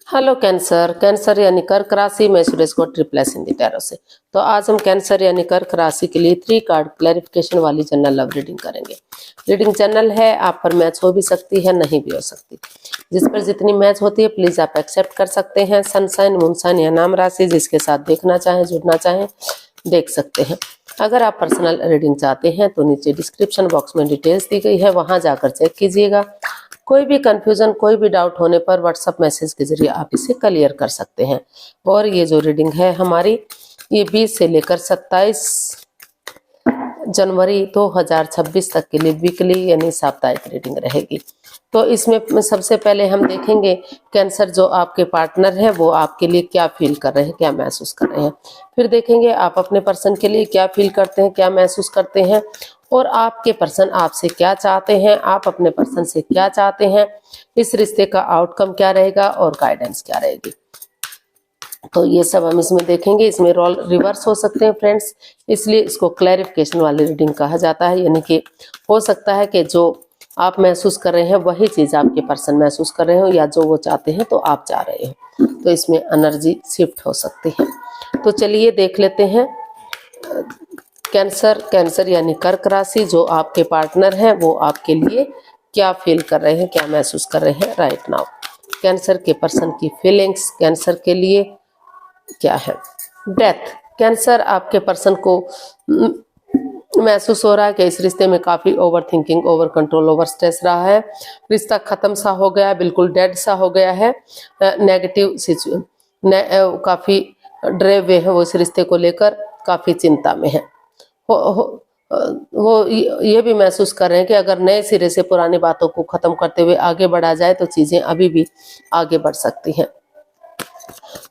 Hello cancer. Cancer यानी कर्क राशि में सुरेश को ट्रिप्लेस हिंदी टैरो से। तो आज हम कैंसर यानी कर्क राशि के लिए 3 कार्ड क्लैरिफिकेशन वाली जनरल लव रीडिंग करेंगे। रीडिंग जनरल है, आप पर मैच हो भी सकती है, नहीं भी हो सकती। जिस पर जितनी मैच होती है प्लीज आप एक्सेप्ट कर सकते हैं। सनसाइन, मूनसाइन या नाम राशि जिसके साथ देखना चाहें, जुड़ना चाहें, देख सकते हैं। अगर आप पर्सनल रीडिंग चाहते हैं तो नीचे डिस्क्रिप्शन बॉक्स में डिटेल्स दी गई है, वहां जाकर चेक कीजिएगा। कोई भी कंफ्यूजन, कोई भी डाउट होने पर व्हाट्सएप मैसेज के जरिए आप इसे क्लियर कर सकते हैं। और ये जो रीडिंग है हमारी, ये 20 से लेकर 27 जनवरी 2026 तक के लिए वीकली यानी साप्ताहिक रीडिंग रहेगी। तो इसमें सबसे पहले हम देखेंगे कैंसर जो आपके पार्टनर है वो आपके लिए क्या फील कर रहे हैं, क्या महसूस कर रहे हैं। फिर देखेंगे आप अपने पर्सन के लिए क्या फील करते हैं, क्या महसूस करते हैं, और आपके पर्सन आपसे क्या चाहते हैं, आप अपने पर्सन से क्या चाहते हैं, इस रिश्ते का आउटकम क्या रहेगा और गाइडेंस क्या रहेगी। तो ये सब हम इसमें देखेंगे। इसमें रोल रिवर्स हो सकते हैं फ्रेंड्स, इसलिए इसको क्लैरिफिकेशन वाली रीडिंग कहा जाता है। यानी कि हो सकता है कि जो आप महसूस कर रहे हैं वही चीज आपके पर्सन महसूस कर रहे हो, या जो वो चाहते हैं तो आप चाह रहे हो। तो इसमें एनर्जी शिफ्ट हो सकती है। तो चलिए देख लेते हैं कैंसर। कैंसर यानी कर्क राशि जो आपके पार्टनर हैं वो आपके लिए क्या फील कर रहे हैं, क्या महसूस कर रहे हैं राइट नाउ। कैंसर के पर्सन की फीलिंग्स कैंसर के लिए क्या है। डेथ। कैंसर आपके पर्सन को महसूस हो रहा है कि इस रिश्ते में काफी over thinking, over control, over stress रहा है। रिश्ता खत्म सा हो गया है, बिल्कुल डेड सा हो गया है। नेगेटिव काफी डरे हुए हैं वो इस रिश्ते को लेकर, काफी चिंता में है। वो ये भी महसूस कर रहे हैं कि अगर नए सिरे से पुरानी बातों को खत्म करते हुए आगे बढ़ा जाए तो चीजें अभी भी आगे बढ़ सकती हैं।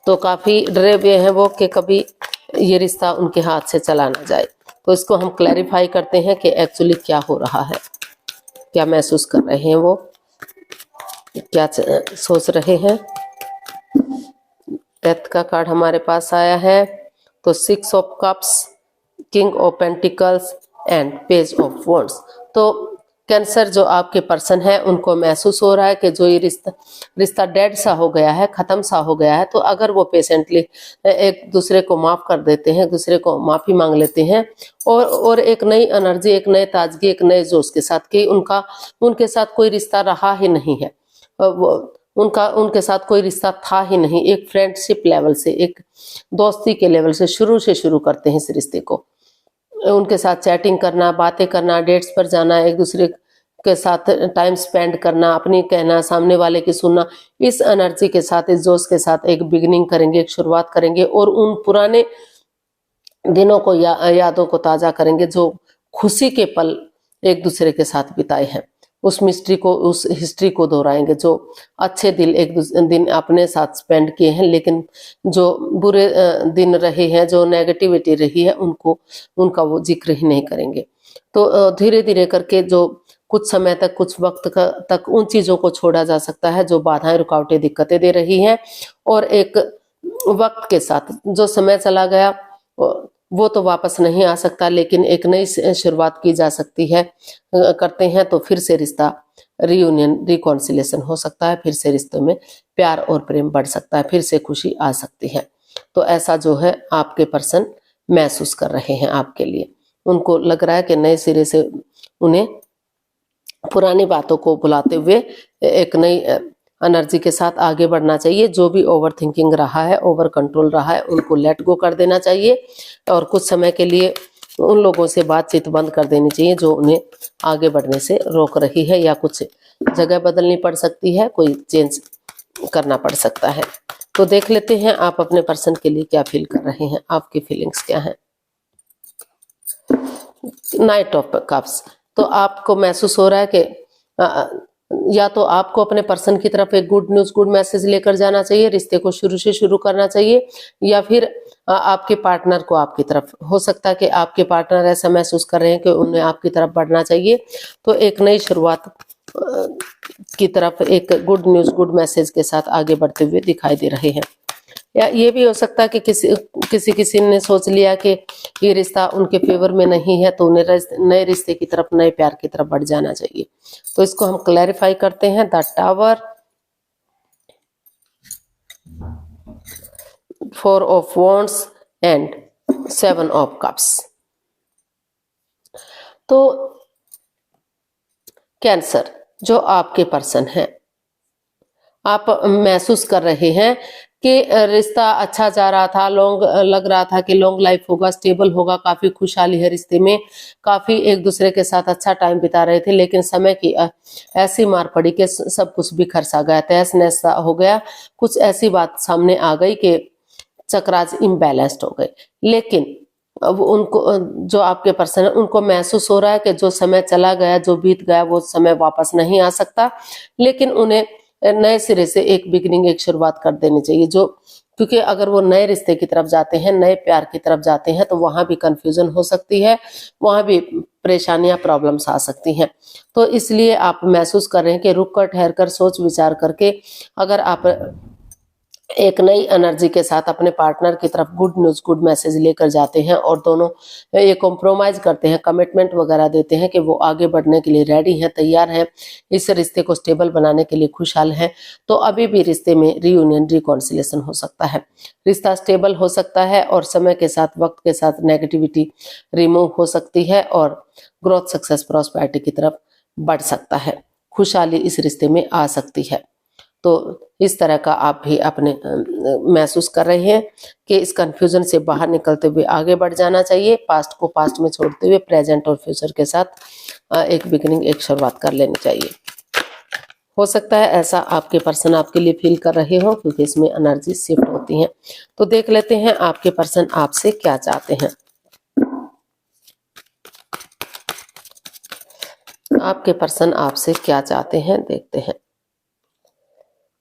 तो काफी डरे हुए हैं वो कि कभी ये रिश्ता उनके हाथ से चला ना जाए। तो इसको हम क्लैरिफाई करते हैं कि एक्चुअली क्या हो रहा है, क्या महसूस कर रहे हैं वो, क्या सोच रहे हैं। डेथ का कार्ड हमारे पास आया है। तो 6 of cups, king of pentacles and page of wands. तो कैंसर जो आपके पर्सन है उनको महसूस हो रहा है कि जो ये रिश्ता डेड सा हो गया है, खत्म सा हो गया है, तो अगर वो पेशेंटली एक दूसरे को माफ कर देते हैं, दूसरे को माफी मांग लेते हैं और एक नई एनर्जी, एक नए ताजगी, एक नए जोश के साथ कि उनके साथ कोई रिश्ता रहा ही नहीं है, उनके साथ कोई रिश्ता था ही नहीं, एक फ्रेंडशिप लेवल से, एक दोस्ती के लेवल से शुरू करते हैं इस रिश्ते को। उनके साथ चैटिंग करना, बातें करना, डेट्स पर जाना, एक दूसरे के साथ टाइम स्पेंड करना, अपनी कहना, सामने वाले की सुनना, इस एनर्जी के साथ, इस जोश के साथ एक बिगिनिंग करेंगे, एक शुरुआत करेंगे और उन पुराने दिनों को यादों को ताजा करेंगे जो खुशी के पल एक दूसरे के साथ बिताए हैं। उस मिस्ट्री को, उस हिस्ट्री को दोहराएंगे, जो अच्छे दिन अपने साथ स्पेंड किए हैं, लेकिन जो बुरे दिन रहे हैं, जो नेगेटिविटी रही है, उनका वो जिक्र ही नहीं करेंगे। तो धीरे धीरे करके जो कुछ समय तक, कुछ वक्त तक उन चीजों को छोड़ा जा सकता है जो बाधाएं, रुकावटें, दिक्कतें दे रही हैं। और एक वक्त के साथ जो समय चला गया वो तो वापस नहीं आ सकता, लेकिन एक नई शुरुआत की जा सकती है। करते हैं तो फिर से रिश्ता रियूनियन, रिकॉन्सिलेशन हो सकता है, फिर से रिश्तों में प्यार और प्रेम बढ़ सकता है, फिर से खुशी आ सकती है। तो ऐसा जो है आपके पर्सन महसूस कर रहे हैं आपके लिए। उनको लग रहा है कि नए सिरे से उन्हें पुरानी बातों को भुलाते हुए एक नई एनर्जी के साथ आगे बढ़ना चाहिए। जो भी ओवर थिंकिंग रहा है, ओवर कंट्रोल रहा है, उनको लेट गो कर देना चाहिए और कुछ समय के लिए उन लोगों से बातचीत बंद कर देनी चाहिए जो उन्हें आगे बढ़ने से रोक रही है, या कुछ जगह बदलनी पड़ सकती है, कोई चेंज करना पड़ सकता है। तो देख लेते हैं आप अपने पर्सन के लिए क्या फील कर रहे हैं, आपकी फीलिंग्स क्या है। Night of cups. तो आपको महसूस हो रहा है कि या तो आपको अपने पर्सन की तरफ एक गुड न्यूज, गुड मैसेज लेकर जाना चाहिए, रिश्ते को शुरू करना चाहिए, या फिर आपके पार्टनर को आपकी तरफ, हो सकता है कि आपके पार्टनर ऐसा महसूस कर रहे हैं कि उन्हें आपकी तरफ बढ़ना चाहिए। तो एक नई शुरुआत की तरफ एक गुड न्यूज, गुड मैसेज के साथ आगे बढ़ते हुए दिखाई दे रहे हैं। या ये भी हो सकता है कि किसी ने सोच लिया कि ये रिश्ता उनके फेवर में नहीं है, तो उन्हें नए रिश्ते की तरफ, नए प्यार की तरफ बढ़ जाना चाहिए। तो इसको हम क्लैरिफाई करते हैं। The tower, 4 of wands and 7 of cups. तो कैंसर जो आपके पर्सन है, आप महसूस कर रहे हैं कि रिश्ता अच्छा जा रहा था, लॉन्ग लग रहा था कि लॉन्ग लाइफ होगा, स्टेबल होगा, काफी खुशहाली है रिश्ते में, काफी एक दूसरे के साथ अच्छा टाइम बिता रहे थे, लेकिन समय की ऐसी मार पड़ी कि सब कुछ बिखर सा गया, तहस नहस सा हो गया। कुछ ऐसी बात सामने आ गई कि चक्राज इम्बैलेंस्ड हो गए। लेकिन अब उनको, जो आपके पर्सन है, उनको महसूस हो रहा है कि जो समय चला गया, जो बीत गया, वो समय वापस नहीं आ सकता, लेकिन उन्हें नए सिरे से एक बिगिनिंग, एक शुरुआत कर देनी चाहिए। जो क्योंकि अगर वो नए रिश्ते की तरफ जाते हैं, नए प्यार की तरफ जाते हैं, तो वहां भी कंफ्यूजन हो सकती है, वहां भी परेशानियां, प्रॉब्लम्स आ सकती हैं। तो इसलिए आप महसूस कर रहे हैं कि रुक कर, ठहर कर, सोच विचार करके अगर आप एक नई एनर्जी के साथ अपने पार्टनर की तरफ गुड न्यूज, गुड मैसेज लेकर जाते हैं और दोनों ये कॉम्प्रोमाइज करते हैं, कमिटमेंट वगैरह देते हैं कि वो आगे बढ़ने के लिए रेडी हैं, तैयार हैं, इस रिश्ते को स्टेबल बनाने के लिए खुशहाल हैं, तो अभी भी रिश्ते में रीयूनियन, रिकॉन्सिलेशन हो सकता है, रिश्ता स्टेबल हो सकता है और समय के साथ, वक्त के साथ नेगेटिविटी रिमूव हो सकती है और ग्रोथ, सक्सेस, प्रॉस्पेरिटी की तरफ बढ़ सकता है, खुशहाली इस रिश्ते में आ सकती है। तो इस तरह का आप भी अपने महसूस कर रहे हैं कि इस कंफ्यूजन से बाहर निकलते हुए आगे बढ़ जाना चाहिए, पास्ट को पास्ट में छोड़ते हुए प्रेजेंट और फ्यूचर के साथ एक बिगिनिंग, एक शुरुआत कर लेनी चाहिए। हो सकता है ऐसा आपके पर्सन आपके लिए फील कर रहे हो, क्योंकि इसमें एनर्जी शिफ्ट होती है। तो देख लेते हैं आपके पर्सन आपसे क्या चाहते हैं। आपके पर्सन आपसे क्या चाहते हैं, देखते हैं।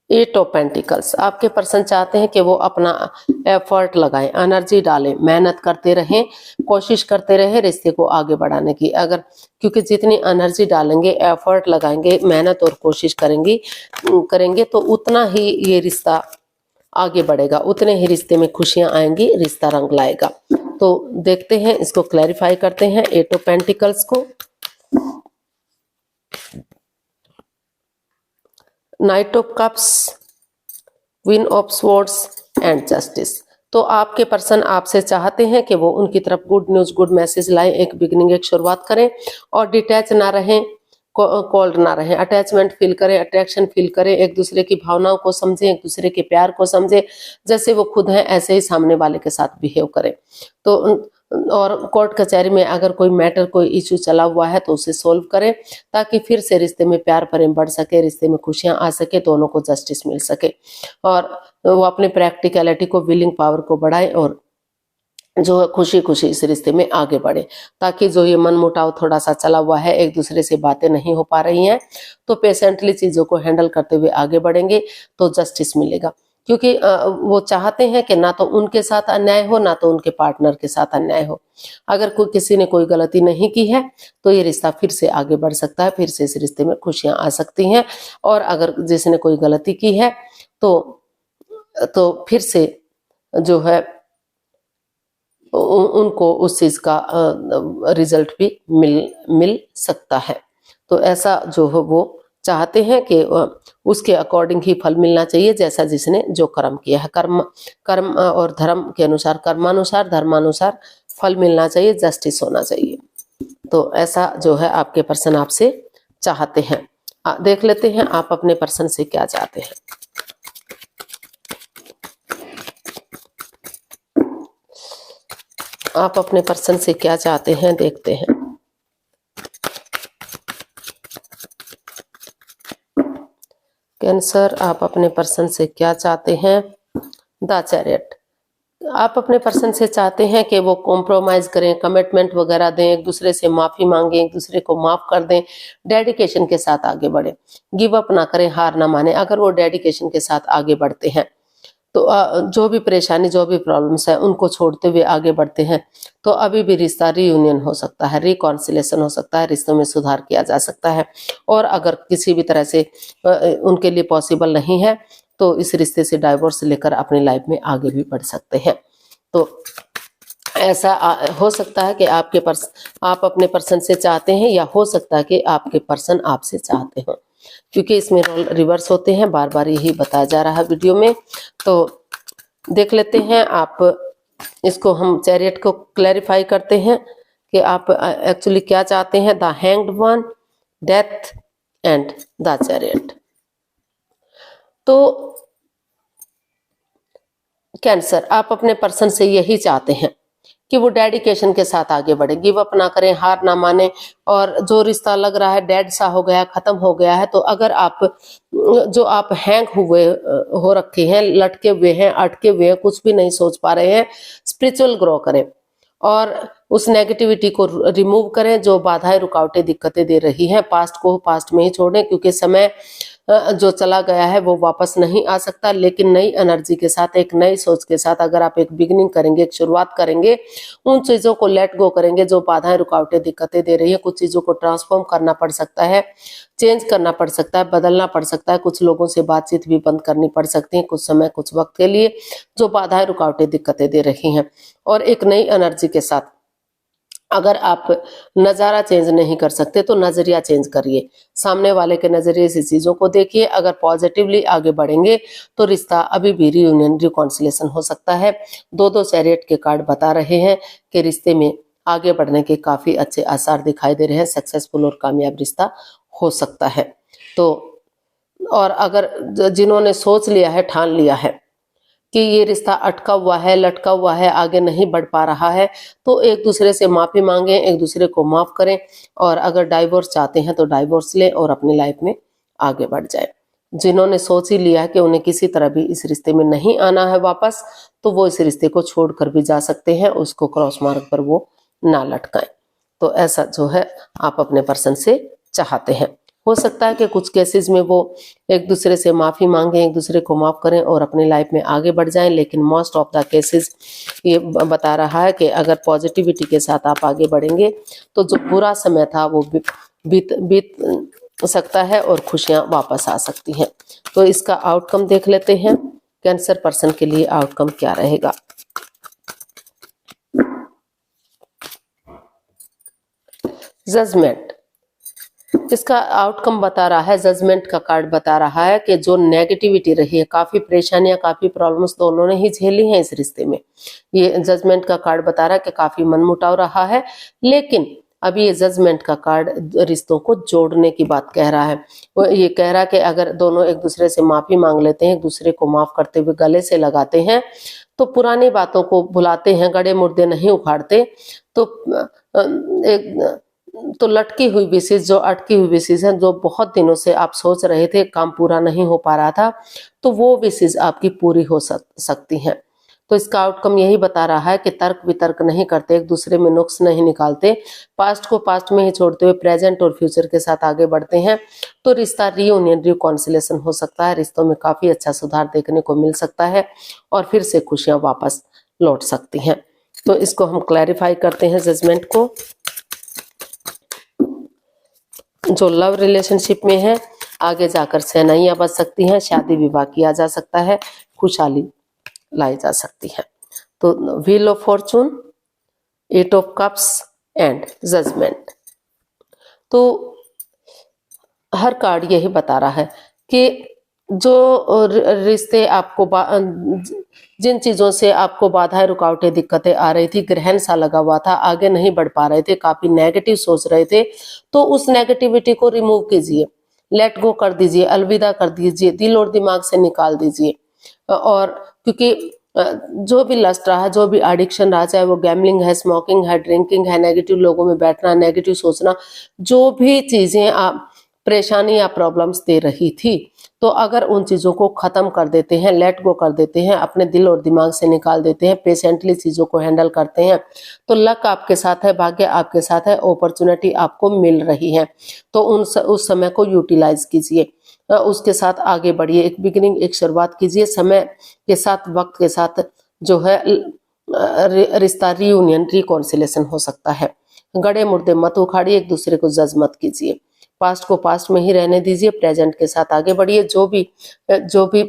8 ऑफ पेंटिकल्स, आपके पर्सन चाहते हैं कि वो अपना एफर्ट लगाएं, एनर्जी डालें, मेहनत करते रहें, कोशिश करते रहें रिश्ते को आगे बढ़ाने की। अगर क्योंकि जितनी एनर्जी डालेंगे, एफर्ट लगाएंगे, मेहनत और कोशिश करेंगे तो उतना ही ये रिश्ता आगे बढ़ेगा, उतने ही रिश्ते में खुशियां आएंगी, रिश्ता रंग लाएगा। तो देखते हैं, इसको क्लैरिफाई करते हैं 8 ऑफ पेंटिकल्स को। Night of cups, queen of swords and justice. तो आपके पर्सन आपसे चाहते हैं कि वो उनकी तरफ गुड न्यूज, गुड मैसेज लाएं, एक बिगिनिंग, एक शुरुआत करें और डिटैच ना रहें, कोल्ड ना रहें, अटैचमेंट फील करें, अट्रैक्शन फील करें, एक दूसरे की भावनाओं को समझें, एक दूसरे के प्यार को समझें, जैसे वो खुद हैं ऐसे ही सामने वाले के साथ बिहेव करें। तो और कोर्ट कचहरी में अगर कोई मैटर, कोई इश्यू चला हुआ है तो उसे सोल्व करें, ताकि फिर से रिश्ते में प्यार प्रेम बढ़ सके, रिश्ते में खुशियां आ सके, दोनों को जस्टिस मिल सके। और वो अपने प्रैक्टिकलिटी को, विलिंग पावर को बढ़ाए और जो है खुशी खुशी इस रिश्ते में आगे बढ़े, ताकि जो ये मन मुटाव थोड़ा सा चला हुआ है, एक दूसरे से बातें नहीं हो पा रही हैं, तो पेशेंटली चीजों को हैंडल करते हुए आगे बढ़ेंगे तो जस्टिस मिलेगा। क्योंकि वो चाहते हैं कि ना तो उनके साथ अन्याय हो, ना तो उनके पार्टनर के साथ अन्याय हो। अगर किसी ने कोई गलती नहीं की है तो ये रिश्ता फिर से आगे बढ़ सकता है, फिर से इस रिश्ते में खुशियां आ सकती हैं। और अगर जिसने कोई गलती की है तो फिर से जो है उनको उस चीज का रिजल्ट भी मिल सकता है। तो ऐसा जो है वो चाहते हैं कि उसके अकॉर्डिंग ही फल मिलना चाहिए, जैसा जिसने जो कर्म किया है, कर्म और धर्म के अनुसार, कर्मानुसार, धर्मानुसार फल मिलना चाहिए, जस्टिस होना चाहिए। तो ऐसा जो है आपके पर्सन आपसे चाहते हैं। देख लेते हैं आप अपने पर्सन से क्या चाहते हैं। आप अपने पर्सन से क्या चाहते हैं, देखते हैं। कैंसर, आप अपने पर्सन से क्या चाहते हैं। द चैरियट, आप अपने पर्सन से चाहते हैं कि वो कॉम्प्रोमाइज करें, कमिटमेंट वगैरह दें, एक दूसरे से माफी मांगें, एक दूसरे को माफ कर दें, डेडिकेशन के साथ आगे बढ़े, गिव अप ना करें, हार ना माने। अगर वो डेडिकेशन के साथ आगे बढ़ते हैं तो जो भी परेशानी, जो भी प्रॉब्लम्स है, उनको छोड़ते हुए आगे बढ़ते हैं तो अभी भी रिश्ता रीयूनियन हो सकता है, रिकॉन्सिलेशन हो सकता है, रिश्तों में सुधार किया जा सकता है। और अगर किसी भी तरह से उनके लिए पॉसिबल नहीं है तो इस रिश्ते से डाइवोर्स लेकर अपनी लाइफ में आगे भी बढ़ सकते हैं। तो ऐसा हो सकता है कि आप अपने पर्सन से चाहते हैं, या हो सकता है कि आपके पर्सन आपसे चाहते हो, क्योंकि इसमें रोल रिवर्स होते हैं, बार बार यही बताया जा रहा है वीडियो में। तो देख लेते हैं। आप इसको हम चैरियट को क्लैरिफाई करते हैं कि आप एक्चुअली क्या चाहते हैं। The hanged one, death and the chariot. तो कैंसर, आप अपने पर्सन से यही चाहते हैं कि वो डेडिकेशन के साथ आगे बढ़े, गिव अप ना करें, हार ना माने। और जो रिश्ता लग रहा है डेड सा हो गया, खत्म हो गया है, तो अगर आप जो आप हैंग हुए हो रखे हैं, लटके हुए हैं, अटके हुए हैं, कुछ भी नहीं सोच पा रहे हैं, स्पिरिचुअल ग्रो करें और उस नेगेटिविटी को रिमूव करें जो बाधाएं, रुकावटें, दिक्कतें दे रही हैं। पास्ट को पास्ट में ही छोड़ें, क्योंकि समय जो चला गया है वो वापस नहीं आ सकता। लेकिन नई एनर्जी के साथ, एक नई सोच के साथ अगर आप एक बिगिनिंग करेंगे, एक शुरुआत करेंगे, उन चीजों को लेट गो करेंगे जो बाधाएं, रुकावटें, दिक्कतें दे रही है। कुछ चीजों को ट्रांसफॉर्म करना पड़ सकता है, चेंज करना पड़ सकता है, बदलना पड़ सकता है। कुछ लोगों से बातचीत भी बंद करनी पड़ सकती है कुछ समय, कुछ वक्त के लिए, जो बाधाएं, रुकावटें, दिक्कतें दे रही हैं। और एक नई एनर्जी के साथ अगर आप नज़ारा चेंज नहीं कर सकते तो नजरिया चेंज करिए, सामने वाले के नजरिए से चीजों को देखिए। अगर पॉजिटिवली आगे बढ़ेंगे तो रिश्ता अभी भी रियूनियन, रिकॉन्सिलेशन हो सकता है। दो चैरियट के कार्ड बता रहे हैं कि रिश्ते में आगे बढ़ने के काफी अच्छे आसार दिखाई दे रहे हैं, सक्सेसफुल और कामयाब रिश्ता हो सकता है। तो और अगर जिन्होंने सोच लिया है, ठान लिया है कि ये रिश्ता अटका हुआ है, लटका हुआ है, आगे नहीं बढ़ पा रहा है, तो एक दूसरे से माफी मांगें, एक दूसरे को माफ करें। और अगर डाइवोर्स चाहते हैं तो डाइवोर्स लें और अपनी लाइफ में आगे बढ़ जाए। जिन्होंने सोच ही लिया है कि उन्हें किसी तरह भी इस रिश्ते में नहीं आना है वापस, तो वो इस रिश्ते को छोड़कर भी जा सकते हैं, उसको क्रॉस मार्ग पर वो ना लटकाएं। तो ऐसा जो है आप अपने पर्सन से चाहते हैं। हो सकता है कि कुछ केसेस में वो एक दूसरे से माफी मांगे, एक दूसरे को माफ करें और अपनी लाइफ में आगे बढ़ जाएं। लेकिन मोस्ट ऑफ द केसेस ये बता रहा है कि अगर पॉजिटिविटी के साथ आप आगे बढ़ेंगे तो जो बुरा समय था वो बीत सकता है और खुशियां वापस आ सकती हैं। तो इसका आउटकम देख लेते हैं, कैंसर पर्सन के लिए आउटकम क्या रहेगा। जजमेंट, इसका आउटकम बता रहा है, जजमेंट का कार्ड बता रहा है कि जो नेगेटिविटी रही है, काफी परेशानियां, काफी प्रॉब्लम्स तो उन्होंने ही झेली हैं इस रिश्ते में। ये जजमेंट का कार्ड बता रहा है कि काफी मनमुटाव रहा है, लेकिन अभी ये जजमेंट का कार्ड रिश्तों को जोड़ने की बात कह रहा है। वो ये कह रहा है कि अगर दोनों एक दूसरे से माफी मांग लेते हैं, एक दूसरे को माफ करते हुए गले से लगाते हैं, तो पुरानी बातों को भुलाते हैं, गड़े मुर्दे नहीं उखाड़ते, तो लटकी हुई विशेष, जो अटकी हुई विशेष है, जो बहुत दिनों से आप सोच रहे थे, काम पूरा नहीं हो पा रहा था, तो वो विशेष आपकी पूरी हो सकती हैं। तो इसका आउटकम यही बता रहा है कि तर्क वितर्क नहीं करते, एक दूसरे में नुक्स नहीं निकालते, पास्ट को पास्ट में ही छोड़ते हुए प्रेजेंट और फ्यूचर के साथ आगे बढ़ते हैं, तो रिश्ता रियूनियन, रिकॉन्सिलेशन हो सकता है। रिश्तों में काफी अच्छा सुधार देखने को मिल सकता है और फिर से खुशियां वापस लौट सकती हैं। तो इसको हम क्लैरिफाई करते हैं जजमेंट को। जो लव रिलेशनशिप में है, आगे जाकर सेनाइयां बच सकती हैं, शादी विवाह किया जा सकता है, खुशहाली लाई जा सकती है। तो wheel of fortune, 8 of cups and judgement. तो हर कार्ड यही बता रहा है कि जो रिश्ते आपको जिन चीजों से आपको बाधाएं, रुकावटें, दिक्कतें आ रही थी, ग्रहण सा लगा हुआ था, आगे नहीं बढ़ पा रहे थे, काफी नेगेटिव सोच रहे थे, तो उस नेगेटिविटी को रिमूव कीजिए, लेट गो कर दीजिए, अलविदा कर दीजिए, दिल और दिमाग से निकाल दीजिए। और क्योंकि जो भी लस्ट रहा है, जो भी एडिक्शन रहा, चाहे वो गैम्बलिंग है, स्मोकिंग है, ड्रिंकिंग है, नेगेटिव लोगों में बैठना, नेगेटिव सोचना, जो भी चीजें आप परेशानी या प्रॉब्लम्स दे रही थी, तो अगर उन चीजों को खत्म कर देते हैं, लेट गो कर देते हैं, अपने दिल और दिमाग से निकाल देते हैं, पेशेंटली चीजों को हैंडल करते हैं, तो लक आपके साथ है, भाग्य आपके साथ है, अपॉर्चुनिटी आपको मिल रही है। तो उस समय को यूटिलाइज कीजिए, उसके साथ आगे बढ़िए, एक बिगिनिंग, एक शुरुआत कीजिए। समय के साथ, वक्त के साथ जो है रिश्ता रियूनियन, रिकॉन्सिलेशन हो सकता है। गड़े मुर्दे मत उखाड़िए, एक दूसरे को जज मत कीजिए, पास्ट को पास्ट में ही रहने दीजिए, प्रेजेंट के साथ आगे बढ़िए। जो भी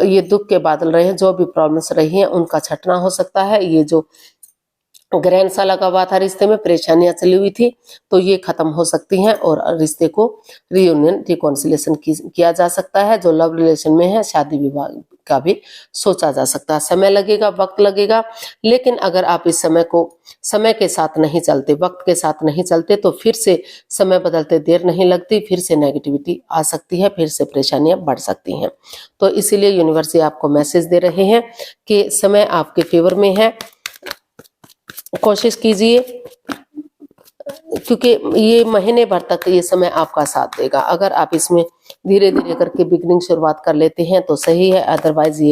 ये दुख के बादल रहे हैं, जो भी प्रॉब्लम्स रही हैं, उनका छटना हो सकता है। ये जो ग्रहण सा लगा हुआ था रिश्ते में, परेशानियां चली हुई थी, तो ये खत्म हो सकती हैं और रिश्ते को रियूनियन, रिकॉन्सिलेशन किया जा सकता है। जो लव रिलेशन में है, शादी विवाह का भी सोचा जा सकता है। समय लगेगा, वक्त लगेगा, लेकिन अगर आप इस समय को समय के साथ नहीं चलते, वक्त के साथ नहीं चलते, तो फिर से समय बदलते देर नहीं लगती, फिर से नेगेटिविटी आ सकती है, फिर से परेशानियां बढ़ सकती हैं। तो इसीलिए यूनिवर्स आपको मैसेज दे रहे हैं कि समय आपके फेवर में है। कोशिश कीजिए, क्योंकि ये महीने भर तक ये समय आपका साथ देगा। अगर आप इसमें धीरे धीरे करके बिगनिंग शुरुआत कर लेते हैं तो सही है, अदरवाइज ये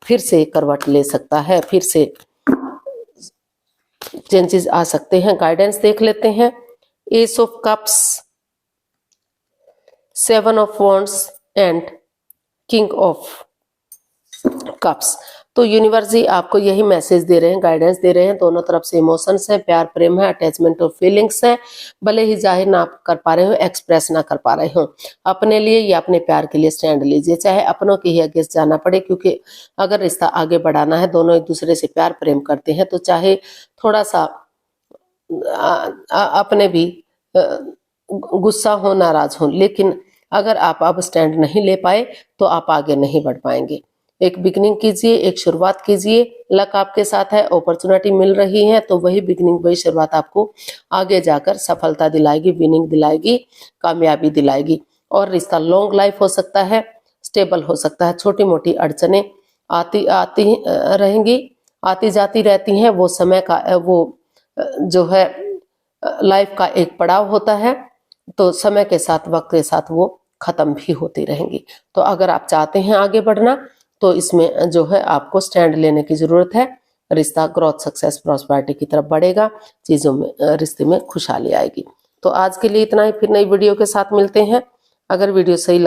फिर से करवट ले सकता है, फिर से चेंजेस आ सकते हैं। गाइडेंस देख लेते हैं। S of cups, 7 of wands and king of cups. तो यूनिवर्स जी आपको यही मैसेज दे रहे हैं, गाइडेंस दे रहे हैं। दोनों तरफ से इमोशंस है, प्यार प्रेम है, अटैचमेंट और फीलिंग्स है। भले ही जाहिर ना कर पा रहे हो, एक्सप्रेस ना कर पा रहे हो, अपने लिए या अपने प्यार के लिए स्टैंड लीजिए, चाहे अपनों की ही अगेंस्ट जाना पड़े। क्योंकि अगर रिश्ता आगे बढ़ाना है, दोनों एक दूसरे से प्यार प्रेम करते हैं, तो चाहे थोड़ा सा अपने भी गुस्सा हो, नाराज हो, लेकिन अगर आप अब स्टैंड नहीं ले पाए तो आप आगे नहीं बढ़ पाएंगे। एक बिगनिंग कीजिए, एक शुरुआत कीजिए। लक आपके साथ है, अपॉर्चुनिटी मिल रही है, तो वही बिगनिंग, वही शुरुआत आपको आगे जाकर सफलता दिलाएगी, विनिंग दिलाएगी, कामयाबी दिलाएगी। और रिश्ता लॉन्ग लाइफ हो सकता है, स्टेबल हो सकता है। छोटी मोटी अड़चने आती रहेंगी, आती जाती रहती हैं। वो समय का वो जो है लाइफ का एक पड़ाव होता है, तो समय के साथ, वक्त के साथ वो खत्म भी होती रहेंगी। तो अगर आप चाहते हैं आगे बढ़ना, तो इसमें जो है आपको स्टैंड लेने की जरूरत है। रिश्ता ग्रोथ, सक्सेस, प्रॉस्पेरिटी की तरफ बढ़ेगा, चीजों में, रिश्ते में खुशहाली आएगी। तो आज के लिए इतना ही, फिर नई वीडियो के साथ मिलते हैं। अगर वीडियो सही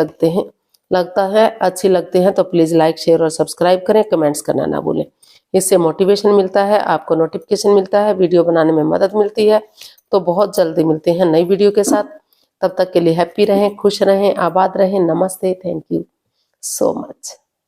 लगता है, अच्छी लगते हैं, तो प्लीज लाइक, शेयर और सब्सक्राइब करें, कमेंट्स करना ना भूलें। इससे मोटिवेशन मिलता है, आपको नोटिफिकेशन मिलता है, वीडियो बनाने में मदद मिलती है। तो बहुत जल्दी मिलते हैं नई वीडियो के साथ। तब तक के लिए हैप्पी रहें, खुश रहें, आबाद रहें। नमस्ते, थैंक यू सो मच।